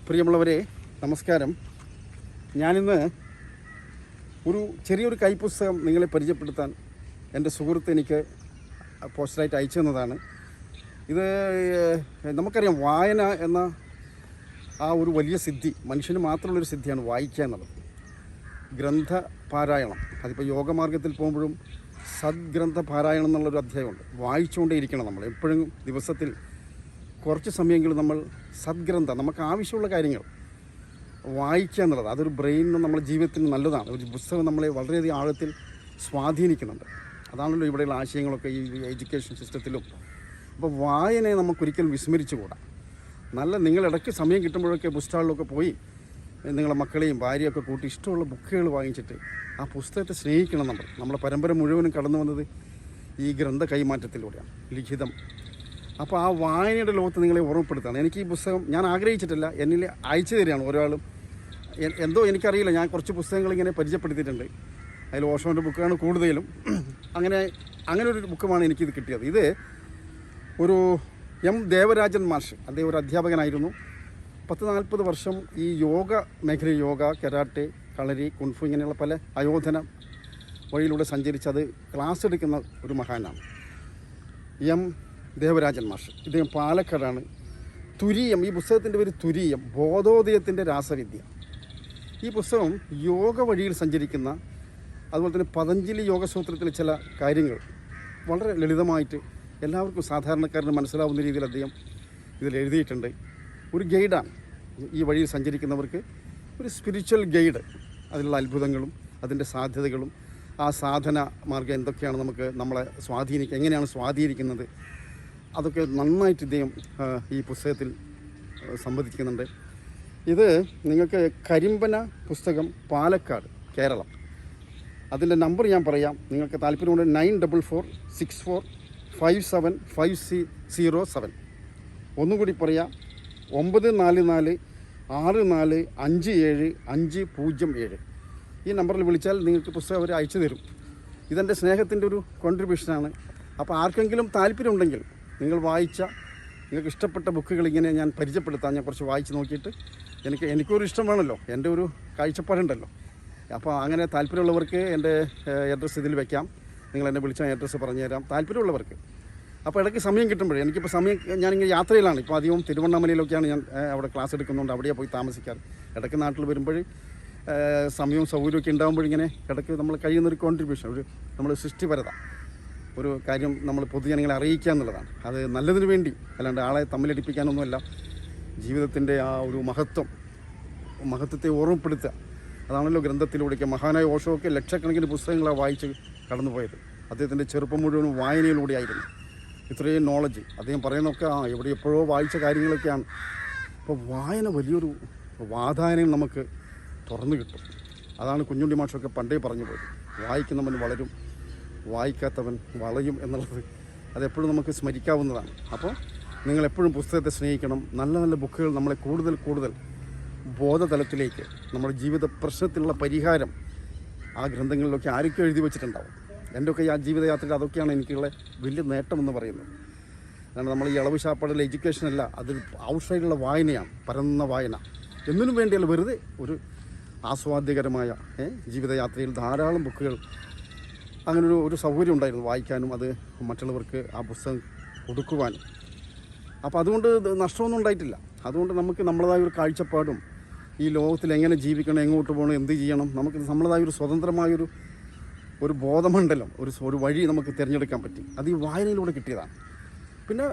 പ്രിയമുള്ളവരെ, നമസ്കാരം. ഞാനിന്ന് ചെറിയൊരു കൈപ്പുസ്തകം നിങ്ങളെ പരിചയപ്പെടുത്താൻ എൻ്റെ സുഹൃത്ത് എനിക്ക് പോസ്റ്ററായിട്ട് അയച്ചു തന്നതാണ്. ഇത് നമുക്കറിയാം, വായന എന്ന ആ ഒരു വലിയ സിദ്ധി മനുഷ്യന് മാത്രമുള്ളൊരു സിദ്ധിയാണ് വായിക്കുക എന്നുള്ളത്. ഗ്രന്ഥപാരായണം, അതിപ്പോൾ യോഗമാർഗത്തിൽ പോകുമ്പോഴും സദ്ഗ്രന്ഥ പാരായണം എന്നുള്ളൊരു അധ്യായമുണ്ട്. വായിച്ചുകൊണ്ടേ ഇരിക്കണം നമ്മൾ എപ്പോഴും. ദിവസത്തിൽ കുറച്ച് സമയമെങ്കിലും നമ്മൾ സദ്ഗ്രന്ഥം, നമുക്ക് ആവശ്യമുള്ള കാര്യങ്ങൾ വായിക്കുക എന്നുള്ളത് അതൊരു ബ്രെയിനിന് നമ്മുടെ ജീവിതത്തിന് നല്ലതാണ്. ഒരു പുസ്തകം നമ്മളെ വളരെയധികം ആഴത്തിൽ സ്വാധീനിക്കുന്നുണ്ട്. അതാണല്ലോ ഇവിടെയുള്ള ആശയങ്ങളൊക്കെ ഈ എഡ്യൂക്കേഷൻ സിസ്റ്റത്തിലും. അപ്പോൾ വായനയെ നമുക്കൊരിക്കലും വിസ്മരിച്ചുകൂടാ. നിങ്ങൾ ഇടയ്ക്ക് സമയം കിട്ടുമ്പോഴൊക്കെ ബുക്ക് സ്റ്റാളിലൊക്കെ പോയി നിങ്ങളെ മക്കളെയും ഭാര്യയൊക്കെ കൂട്ടി ഇഷ്ടമുള്ള ബുക്കുകൾ വാങ്ങിച്ചിട്ട് ആ പുസ്തകത്തെ സ്നേഹിക്കണം. നമ്മളെ പരമ്പര മുഴുവനും കടന്നു വന്നത് ഈ ഗ്രന്ഥ കൈമാറ്റത്തിലൂടെയാണ്, ലിഖിതം. അപ്പോൾ ആ വായനയുടെ ലോകത്ത് നിങ്ങളെ ഓർമ്മപ്പെടുത്താണ്. എനിക്ക് ഈ പുസ്തകം ഞാൻ ആഗ്രഹിച്ചിട്ടില്ല, എന്നിൽ അയച്ചു തരികയാണ് ഒരാളും. എന്തോ എനിക്കറിയില്ല, ഞാൻ കുറച്ച് പുസ്തകങ്ങൾ ഇങ്ങനെ പരിചയപ്പെടുത്തിയിട്ടുണ്ട്. അതിൽ ഓഷോൻ്റെ ബുക്കാണ് കൂടുതലും. അങ്ങനെ ഒരു ബുക്കുമാണ് എനിക്കിത് കിട്ടിയത്. ഇത് ഒരു എം ദേവരാജൻ മാഷ്, അദ്ദേഹം ഒരു അധ്യാപകനായിരുന്നു. 40-40 വർഷം ഈ യോഗ മേഖലയിൽ, യോഗ, കരാട്ടെ, കളരി, കുൻഫു ഇങ്ങനെയുള്ള പല ആയോധന വഴിയിലൂടെ സഞ്ചരിച്ചത് ക്ലാസ് എടുക്കുന്ന ഒരു മഹാനാണ് എം ദേവരാജൻ മാഷ്. ഇദ്ദേഹം പാലക്കാടാണ്. തുരീയം, ഈ പുസ്തകത്തിൻ്റെ പേര് തുരീയം, ബോധോദയത്തിൻ്റെ രാസവിദ്യ. ഈ പുസ്തകം യോഗ വഴിയിൽ സഞ്ചരിക്കുന്ന, അതുപോലെ തന്നെ പതഞ്ജലി യോഗസൂത്രത്തിലെ ചില കാര്യങ്ങൾ വളരെ ലളിതമായിട്ട് എല്ലാവർക്കും സാധാരണക്കാരന് മനസ്സിലാവുന്ന രീതിയിൽ അദ്ദേഹം ഇതിൽ എഴുതിയിട്ടുണ്ട്. ഒരു ഗൈഡാണ് ഈ വഴിയിൽ സഞ്ചരിക്കുന്നവർക്ക്, ഒരു സ്പിരിച്വൽ ഗൈഡ്. അതിലുള്ള അത്ഭുതങ്ങളും അതിൻ്റെ സാധ്യതകളും ആ സാധന മാർഗ്ഗം എന്തൊക്കെയാണ് നമ്മളെ സ്വാധീനിക്കുക, എങ്ങനെയാണ് സ്വാധീനിക്കുന്നത്, അതൊക്കെ നന്നായിട്ട് ഇദ്ദേഹം ഈ പുസ്തകത്തിൽ സംവദിക്കുന്നുണ്ട്. ഇത് നിങ്ങൾക്ക് കരിമ്പന പുസ്തകം, പാലക്കാട്, കേരളം. അതിൻ്റെ നമ്പർ ഞാൻ പറയാം, നിങ്ങൾക്ക് താല്പര്യമുണ്ട്. 9446457507. ഒന്നുകൂടി പറയാം, 9446457507. ഈ നമ്പറിൽ വിളിച്ചാൽ നിങ്ങൾക്ക് പുസ്തകം അവർ അയച്ചു തരും. ഇതെൻ്റെ സ്നേഹത്തിൻ്റെ ഒരു കോൺട്രിബ്യൂഷനാണ്. അപ്പോൾ ആർക്കെങ്കിലും താല്പര്യമുണ്ടെങ്കിൽ നിങ്ങൾക്ക് ഇഷ്ടപ്പെട്ട ബുക്കുകൾ ഇങ്ങനെ ഞാൻ പരിചയപ്പെടുത്താം. ഞാൻ കുറച്ച് വായിച്ച് നോക്കിയിട്ട് എനിക്കൊരു ഇഷ്ടം വേണമല്ലോ, എൻ്റെ ഒരു കാഴ്ചപ്പാടുണ്ടല്ലോ. അപ്പോൾ അങ്ങനെ താല്പര്യമുള്ളവർക്ക് എൻ്റെ അഡ്രസ്സ് ഇതിൽ വയ്ക്കാം. നിങ്ങൾ എന്നെ വിളിച്ചാൽ അഡ്രസ്സ് പറഞ്ഞു തരാം, താല്പര്യമുള്ളവർക്ക്. അപ്പോൾ ഇടയ്ക്ക് സമയം കിട്ടുമ്പോഴേ, എനിക്കിപ്പോൾ ഞാനിങ്ങനെ യാത്രയിലാണ്. ഇപ്പോൾ അധികം തിരുവണ്ണാമലയിലൊക്കെയാണ് ഞാൻ അവിടെ ക്ലാസ് എടുക്കുന്നുണ്ട്, അവിടെയാണ് പോയി താമസിക്കാറ്. ഇടയ്ക്ക് നാട്ടിൽ വരുമ്പോൾ സമയവും സൗകര്യമൊക്കെ ഉണ്ടാകുമ്പോഴിങ്ങനെ ഇടയ്ക്ക് നമ്മൾ കഴിയുന്നൊരു കോൺട്രിബ്യൂഷൻ, നമ്മൾ സൃഷ്ടിപരത, ഒരു കാര്യം നമ്മൾ പൊതുജനങ്ങളെ അറിയിക്കുക എന്നുള്ളതാണ്. അത് നല്ലതിന് വേണ്ടി, അല്ലാണ്ട് ആളെ തമ്മിലടിപ്പിക്കാനൊന്നുമല്ല. ജീവിതത്തിൻ്റെ ആ ഒരു മഹത്വത്തെ ഓർമ്മപ്പെടുത്തുക, അതാണല്ലോ ഗ്രന്ഥത്തിലൂടെയൊക്കെ. മഹാനായ ഓഷോയൊക്കെ ലക്ഷക്കണക്കിന് പുസ്തകങ്ങളാണ് വായിച്ച് കടന്നുപോയത്. അദ്ദേഹത്തിൻ്റെ ചെറുപ്പം മുഴുവനും വായനയിലൂടെ ആയിരുന്നു. ഇത്രയും നോളജ് അദ്ദേഹം പറയുന്നതൊക്കെ എപ്പോഴോ വായിച്ച കാര്യങ്ങളൊക്കെയാണ്. അപ്പോൾ വായന വലിയൊരു വാതായനം നമുക്ക് തുറന്നു കിട്ടും. അതാണ് കുഞ്ഞുണ്ണി മാഷൊക്കെ പണ്ടേ പറഞ്ഞു പോയത്, വായിക്കുന്നവൻ വളരും, വായിക്കാത്തവൻ വളയും എന്നുള്ളത് അതെപ്പോഴും നമുക്ക് സ്മരിക്കാവുന്നതാണ്. അപ്പോൾ നിങ്ങളെപ്പോഴും പുസ്തകത്തെ സ്നേഹിക്കണം. നല്ല നല്ല ബുക്കുകൾ നമ്മളെ കൂടുതൽ ബോധതലത്തിലേക്ക്, നമ്മുടെ ജീവിത പ്രശ്നത്തിനുള്ള പരിഹാരം ആ ഗ്രന്ഥങ്ങളിലൊക്കെ ആരൊക്കെ എഴുതി വെച്ചിട്ടുണ്ടാവും. എൻ്റെയൊക്കെ ആ ജീവിതയാത്രയിൽ അതൊക്കെയാണ് എനിക്കുള്ള വലിയ നേട്ടമെന്ന് പറയുന്നത്. കാരണം നമ്മൾ ഈ ഇളവ് ശാപ്പാടുള്ള എഡ്യൂക്കേഷനല്ല, അത് ഔട്ട്സൈഡുള്ള വായനയാണ്, പരന്ന വായന. എന്നിനും വേണ്ടിയല്ല, വെറുതെ ഒരു ആസ്വാദ്യകരമായ ജീവിതയാത്രയിൽ ധാരാളം ബുക്കുകൾ, അങ്ങനെ ഒരു സൗകര്യം ഉണ്ടായിരുന്നു വായിക്കാനും, അത് മറ്റുള്ളവർക്ക് ആ പുസ്തകം കൊടുക്കുവാനും. അപ്പോൾ അതുകൊണ്ട് നഷ്ടമൊന്നും ഉണ്ടായിട്ടില്ല. അതുകൊണ്ട് നമുക്ക് നമ്മളതായ ഒരു കാഴ്ചപ്പാടും, ഈ ലോകത്തിൽ എങ്ങനെ ജീവിക്കണം, എങ്ങോട്ട് പോകണം, എന്ത് ചെയ്യണം, നമുക്ക് നമ്മളതായ ഒരു സ്വതന്ത്രമായൊരു ബോധമണ്ഡലം, ഒരു വഴി നമുക്ക് തിരഞ്ഞെടുക്കാൻ പറ്റി. അത് ഈ വായനയിലൂടെ കിട്ടിയതാണ്. പിന്നെ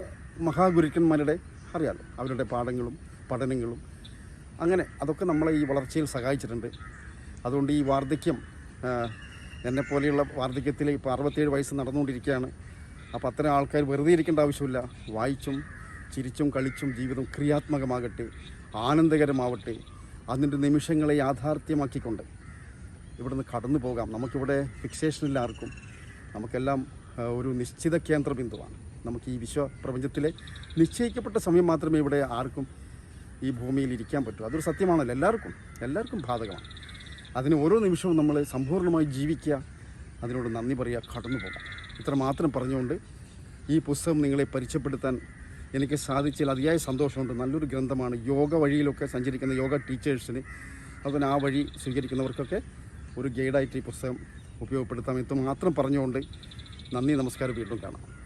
മഹാഗുരുക്കന്മാരുടെ അറിയാമല്ലോ, അവരുടെ പാഠങ്ങളും പഠനങ്ങളും അങ്ങനെ അതൊക്കെ നമ്മളെ ഈ വളർച്ചയിൽ സഹായിച്ചിട്ടുണ്ട്. അതുകൊണ്ട് ഈ വാർദ്ധക്യം, എന്നെപ്പോലെയുള്ള വാർദ്ധക്യത്തിൽ ഇപ്പോൾ 67 വയസ്സ് നടന്നുകൊണ്ടിരിക്കുകയാണ്. അപ്പോൾ അത്തരം ആൾക്കാർ വെറുതെ ഇരിക്കേണ്ട ആവശ്യമില്ല. വായിച്ചും ചിരിച്ചും കളിച്ചും ജീവിതം ക്രിയാത്മകമാകട്ടെ, ആനന്ദകരമാവട്ടെ. അതിൻ്റെ നിമിഷങ്ങളെ യാഥാർത്ഥ്യമാക്കിക്കൊണ്ട് ഇവിടുന്ന് കടന്നു പോകാം. നമുക്കിവിടെ ഫിക്സേഷനില്ല ആർക്കും. നമുക്കെല്ലാം ഒരു നിശ്ചിത കേന്ദ്രബിന്ദുവാണ്. നമുക്ക് ഈ വിശ്വപ്രപഞ്ചത്തിലെ നിശ്ചയിക്കപ്പെട്ട സമയം മാത്രമേ ഇവിടെ ആർക്കും ഈ ഭൂമിയിൽ ഇരിക്കാൻ പറ്റൂ. അതൊരു സത്യമാണല്ലോ, എല്ലാവർക്കും ബാധകമാണ്. അതിന് ഓരോ നിമിഷവും നമ്മൾ സമ്പൂർണ്ണമായി ജീവിക്കുക, അതിനോട് നന്ദി പറയുക, കടന്നു പോകാം. ഇത്ര മാത്രം പറഞ്ഞുകൊണ്ട് ഈ പുസ്തകം നിങ്ങളെ പരിചയപ്പെടുത്താൻ എനിക്ക് സാധിച്ചതിൽ അതിയായ സന്തോഷമുണ്ട്. നല്ലൊരു ഗ്രന്ഥമാണ്. യോഗ വഴിയിലൊക്കെ സഞ്ചരിക്കുന്ന യോഗ ടീച്ചേഴ്സിന്, അതുപോലെ ആ വഴി സ്വീകരിക്കുന്നവർക്കൊക്കെ ഒരു ഗൈഡായിട്ട് ഈ പുസ്തകം ഉപയോഗപ്പെടുത്താം എന്ന് മാത്രം പറഞ്ഞുകൊണ്ട് നന്ദി, നമസ്കാരം. വീണ്ടും കാണാം.